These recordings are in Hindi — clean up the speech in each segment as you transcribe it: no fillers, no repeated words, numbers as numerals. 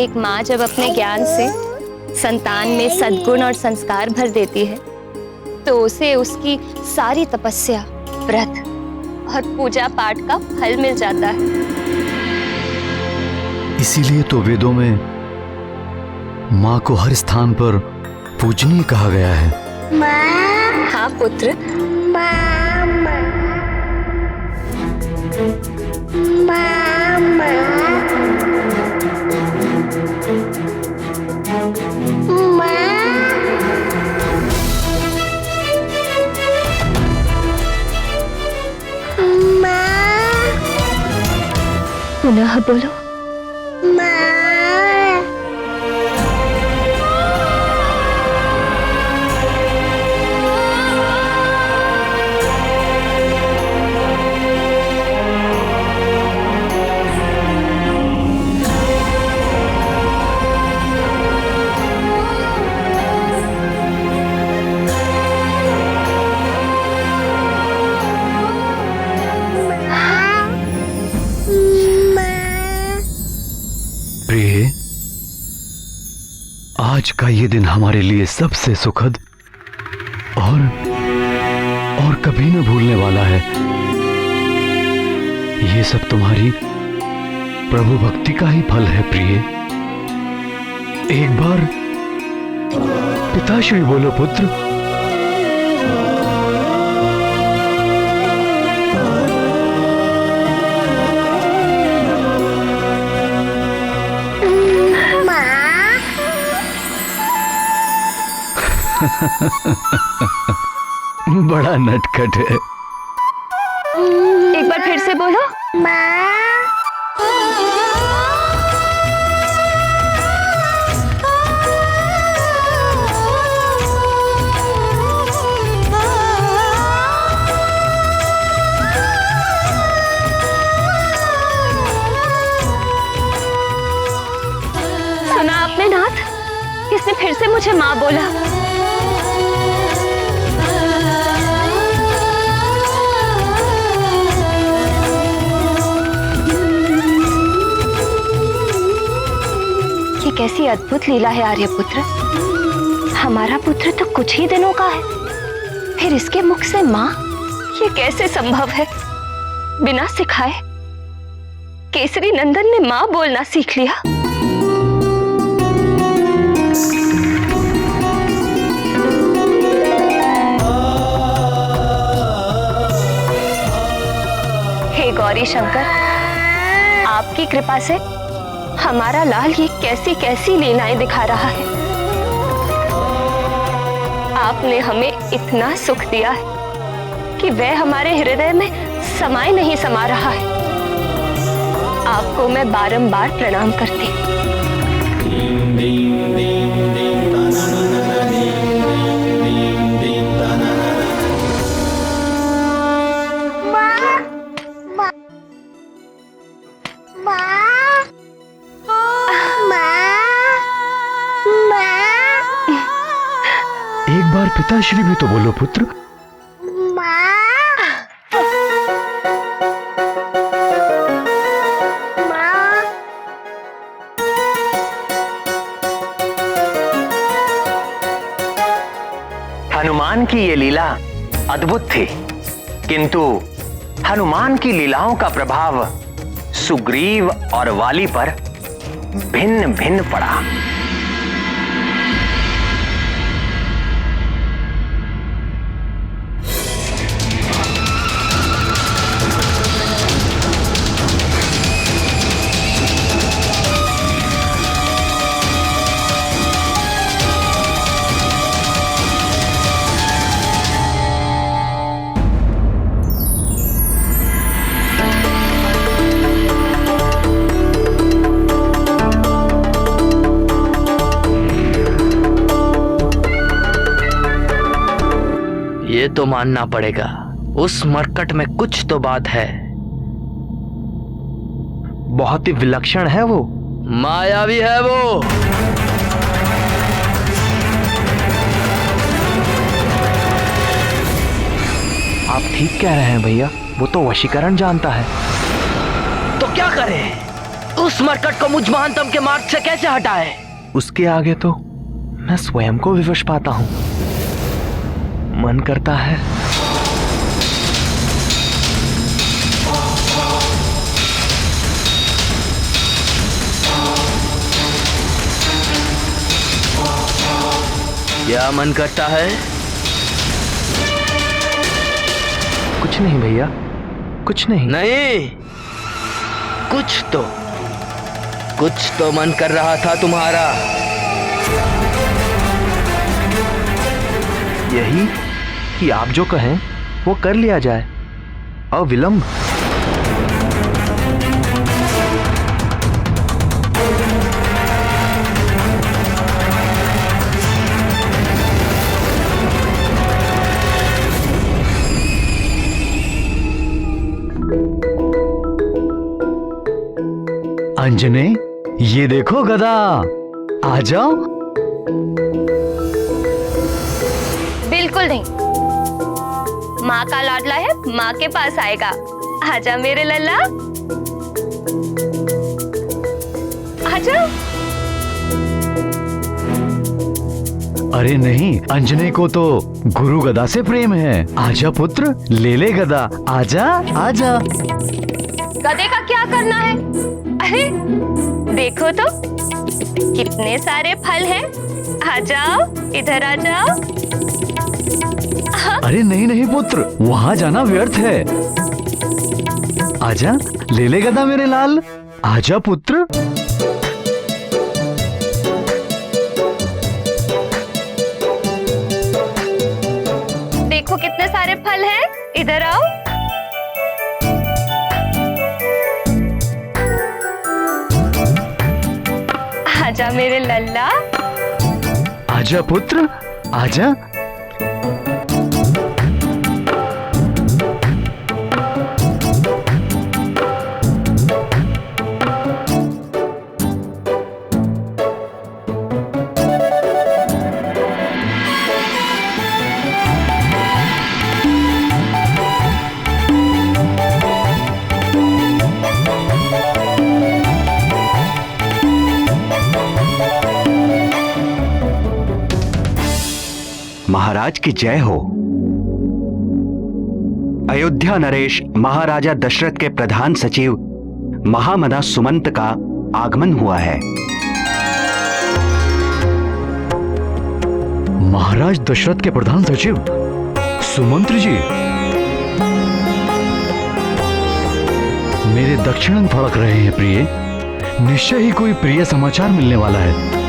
एक माँ जब अपने ज्ञान से संतान में सद्गुण और संस्कार भर देती है तो उसे उसकी सारी तपस्या, व्रत और पूजा पाठ का फल मिल जाता है। इसीलिए तो वेदों में माँ को हर स्थान पर पूजनीय कहा गया है। माँ। हाँ पुत्र। माँ, माँ, माँ, पुनः बोलो। प्रिय, आज का ये दिन हमारे लिए सबसे सुखद और कभी न भूलने वाला है। ये सब तुम्हारी प्रभु भक्ति का ही फल है प्रिय। एक बार पिताश्री बोलो पुत्र। बड़ा नटखट है। एक बार फिर से बोलो। सुना आपने नाथ? इसने फिर से मुझे माँ बोला। ये कैसी अद्भुत लीला है आर्यपुत्र। हमारा पुत्र तो कुछ ही दिनों का है, फिर इसके मुख से माँ, ये कैसे संभव है? बिना सिखाए केसरी नंदन ने माँ बोलना सीख लिया। हे गौरी शंकर, आपकी कृपा से हमारा लाल ये कैसी कैसी लीलाएं दिखा रहा है। आपने हमें इतना सुख दिया है कि वह हमारे हृदय में समाए नहीं समा रहा है। आपको मैं बारंबार प्रणाम करती हूँ। एक बार पिताश्री भी तो बोलो पुत्र। हनुमान की ये लीला अद्भुत थी, किंतु हनुमान की लीलाओं का प्रभाव सुग्रीव और वाली पर भिन्न भिन्न पड़ा। ये तो मानना पड़ेगा, उस मरकट में कुछ तो बात है। बहुत ही विलक्षण है वो, मायावी है वो। आप ठीक कह रहे हैं भैया, वो तो वशीकरण जानता है। तो क्या करें? उस मरकट को मुझ महानतम के मार्ग से कैसे हटाए? उसके आगे तो मैं स्वयं को विवश पाता हूं। मन करता है क्या मन करता है? कुछ नहीं भैया, कुछ नहीं। नहीं, कुछ तो मन कर रहा था तुम्हारा। यही कि आप जो कहें वो कर लिया जाए अविलंब। अंजने, ये देखो गदा, आ जाओ। बिल्कुल नहीं, माँ का लाडला है, माँ के पास आएगा। आजा मेरे लल्ला, आजा। अरे नहीं, अंजने को तो गुरु गदा से प्रेम है। आजा पुत्र, ले ले गदा, आजा आजा। गधे का क्या करना है? अरे देखो तो कितने सारे फल हैं। आ जाओ, इधर आ जाओ। अरे नहीं नहीं पुत्र, वहां जाना व्यर्थ है। आजा, ले ले गदा मेरे लाल, आजा पुत्र। देखो कितने सारे फल हैं, इधर आओ। आजा मेरे लल्ला, आजा पुत्र, आजा। महाराज की जय हो। अयोध्या नरेश महाराजा दशरथ के प्रधान सचिव महामना सुमंत का आगमन हुआ है। महाराज दशरथ के प्रधान सचिव सुमंत्र जी, मेरे दक्षिणंग फड़क रहे हैं प्रिय। निश्चय ही कोई प्रिय समाचार मिलने वाला है।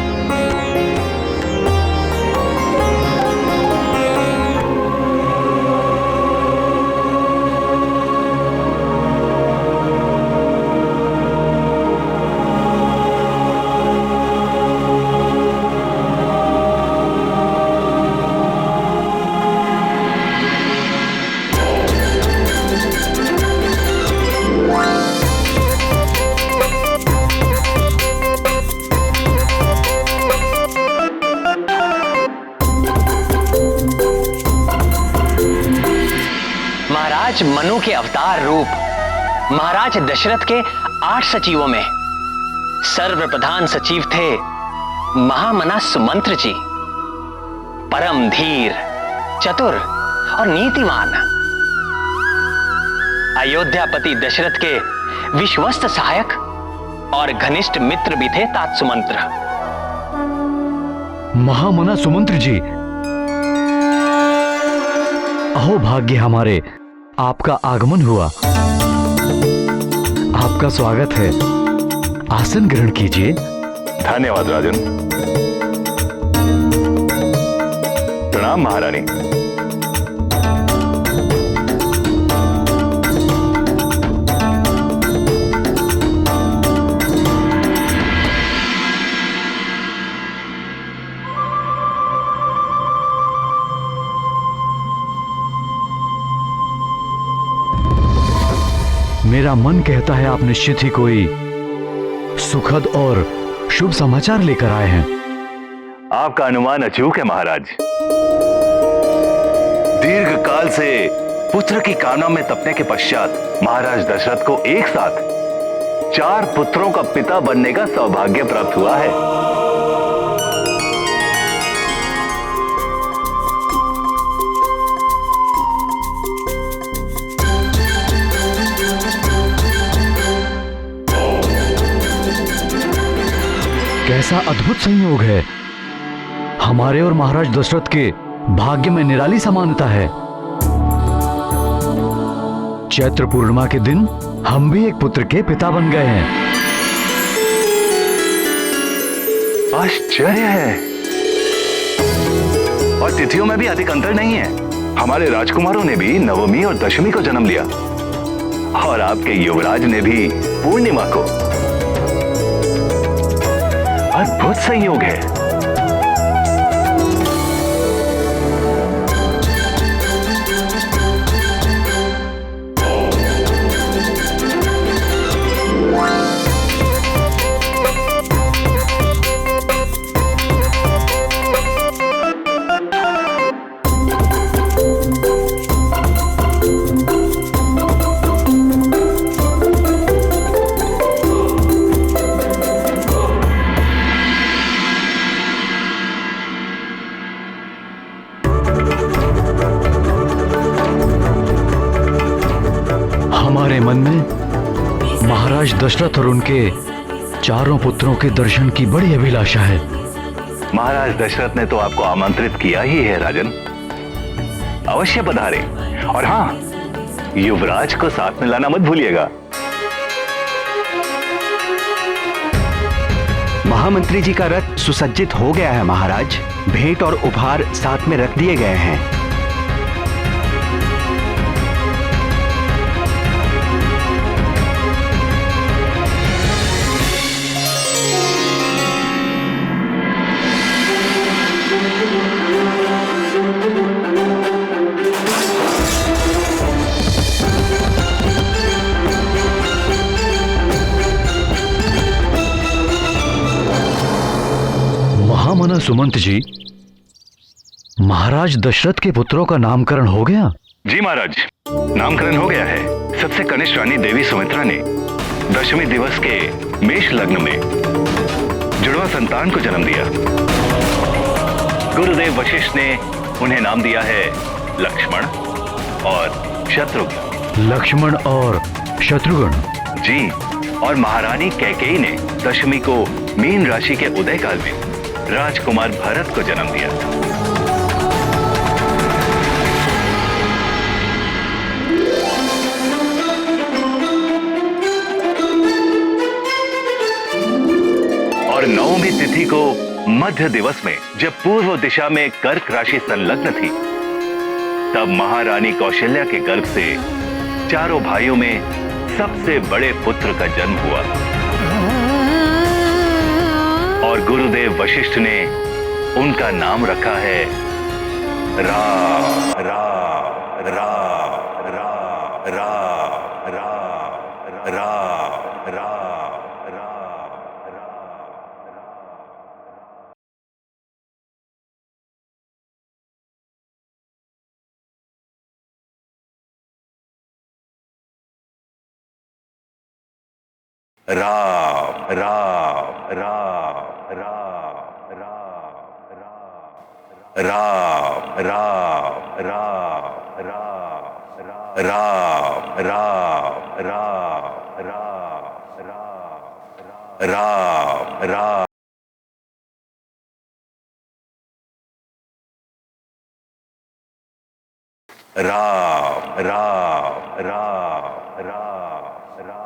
महाराज मनु के अवतार रूप महाराज दशरथ के 8 सचिवों में सर्वप्रधान सचिव थे महामना सुमंत्र जी। परम धीर, चतुर और नीतिमान, अयोध्यापति दशरथ के विश्वस्त सहायक और घनिष्ठ मित्र भी थे तात सुमंत्र। महामना सुमंत्र जी, अहो भाग्य हमारे, आपका आगमन हुआ। आपका स्वागत है, आसन ग्रहण कीजिए। धन्यवाद राजन। प्रणाम महारानी। मेरा मन कहता है आप निश्चित ही कोई सुखद और शुभ समाचार लेकर आए हैं। आपका अनुमान अचूक है महाराज। दीर्घ काल से पुत्र की कामना में तपने के पश्चात महाराज दशरथ को एक साथ 4 पुत्रों का पिता बनने का सौभाग्य प्राप्त हुआ है। कैसा अद्भुत संयोग है। हमारे और महाराज दशरथ के भाग्य में निराली समानता है। चैत्र पूर्णिमा के दिन हम भी एक पुत्र के पिता बन गए हैं। आश्चर्य है। और तिथियों में भी अधिक अंतर नहीं है। हमारे राजकुमारों ने भी नवमी और दशमी को जन्म लिया और आपके युवराज ने भी पूर्णिमा को। अद्भुत संयोग है। हमारे मन में महाराज दशरथ और उनके चारों पुत्रों के दर्शन की बड़ी अभिलाषा है। महाराज दशरथ ने तो आपको आमंत्रित किया ही है राजन। अवश्य पधारे। और हां, युवराज को साथ में लाना मत भूलिएगा। महामंत्री जी का रथ सुसज्जित हो गया है महाराज। भेंट और उपहार साथ में रख दिए गए हैं। महामना सुमंत जी, महाराज दशरथ के पुत्रों का नामकरण हो गया? जी महाराज, नामकरण हो गया है। सबसे कनिष्ठ रानी देवी सुमित्रा ने दशमी दिवस के मेष लग्न में जुड़वा संतान को जन्म दिया। गुरुदेव वशिष्ठ ने उन्हें नाम दिया है लक्ष्मण और शत्रुघ्न। लक्ष्मण और शत्रुघ्न? जी। और महारानी कैकेयी ने दशमी को मीन राशि के उदय काल में राजकुमार भरत को जन्म दिया। और नवमी तिथि को मध्य दिवस में जब पूर्व दिशा में कर्क राशि संलग्न थी, तब महारानी कौशल्या के गर्भ से चारों भाइयों में सबसे बड़े पुत्र का जन्म हुआ। और गुरुदेव वशिष्ठ ने उनका नाम रखा है रा रा रा रा रा रा रा रा राम राम राम राम राम राम राम राम राम राम राम राम राम राम राम राम राम राम राम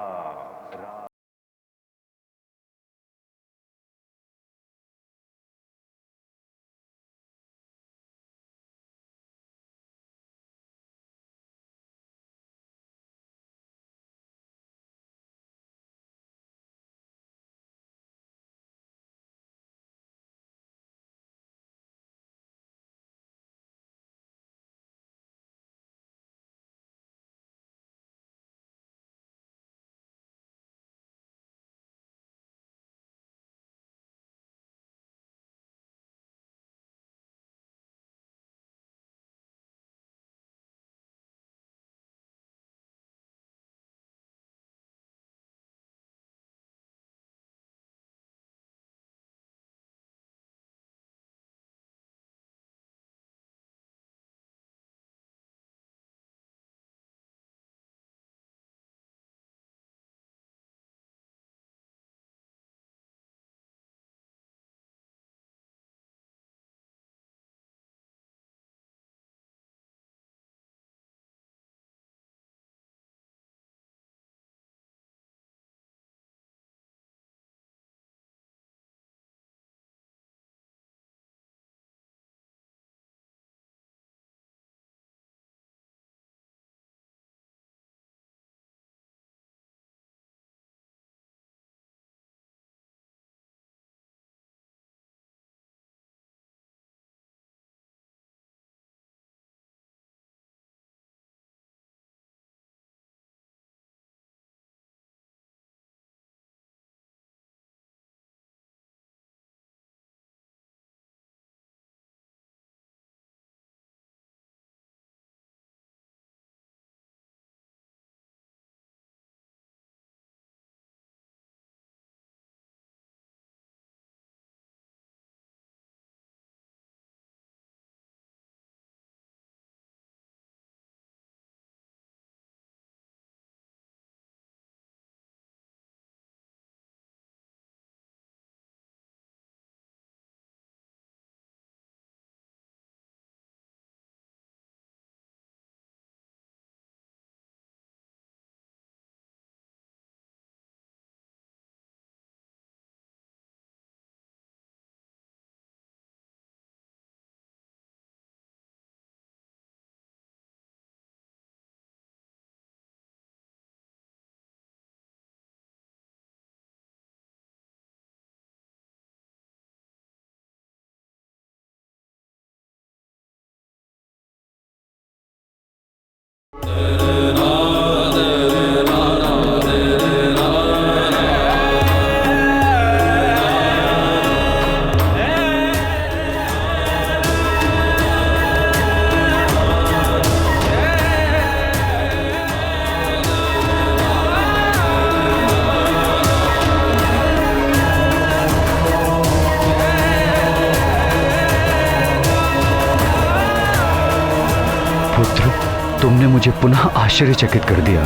मुझे पुनः आश्चर्यचकित कर दिया।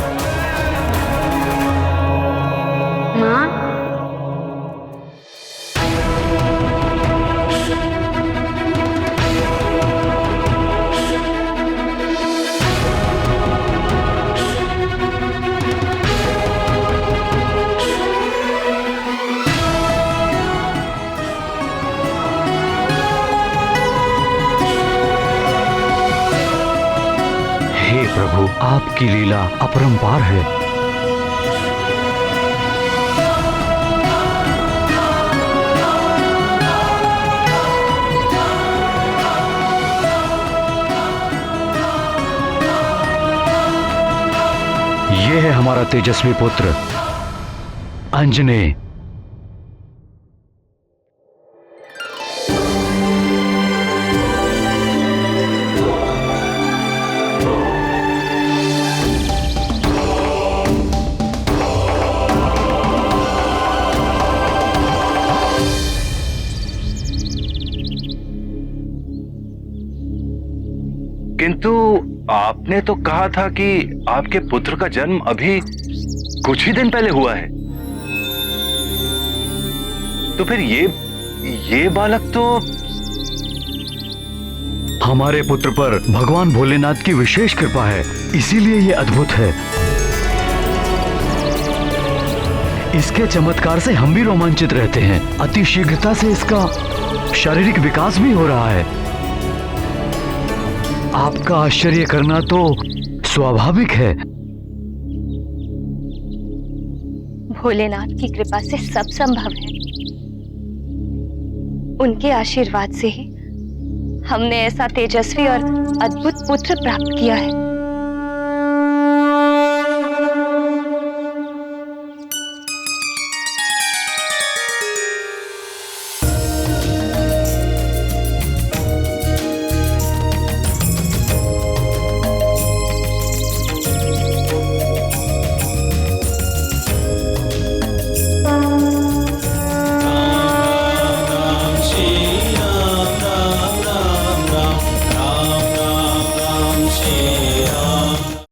माँ, हे प्रभु, आपकी लीला अपरंपार है। ये है हमारा तेजस्वी पुत्र अंजनेय। किंतु आपने तो कहा था कि आपके पुत्र का जन्म अभी कुछ ही दिन पहले हुआ है, तो फिर ये बालक तो हमारे पुत्र पर भगवान भोलेनाथ की विशेष कृपा है, इसीलिए ये अद्भुत है। इसके चमत्कार से हम भी रोमांचित रहते हैं। अति शीघ्रता से इसका शारीरिक विकास भी हो रहा है। आपका आश्चर्य करना तो स्वाभाविक है। भोलेनाथ की कृपा से सब संभव है। उनके आशीर्वाद से ही हमने ऐसा तेजस्वी और अद्भुत पुत्र प्राप्त किया है।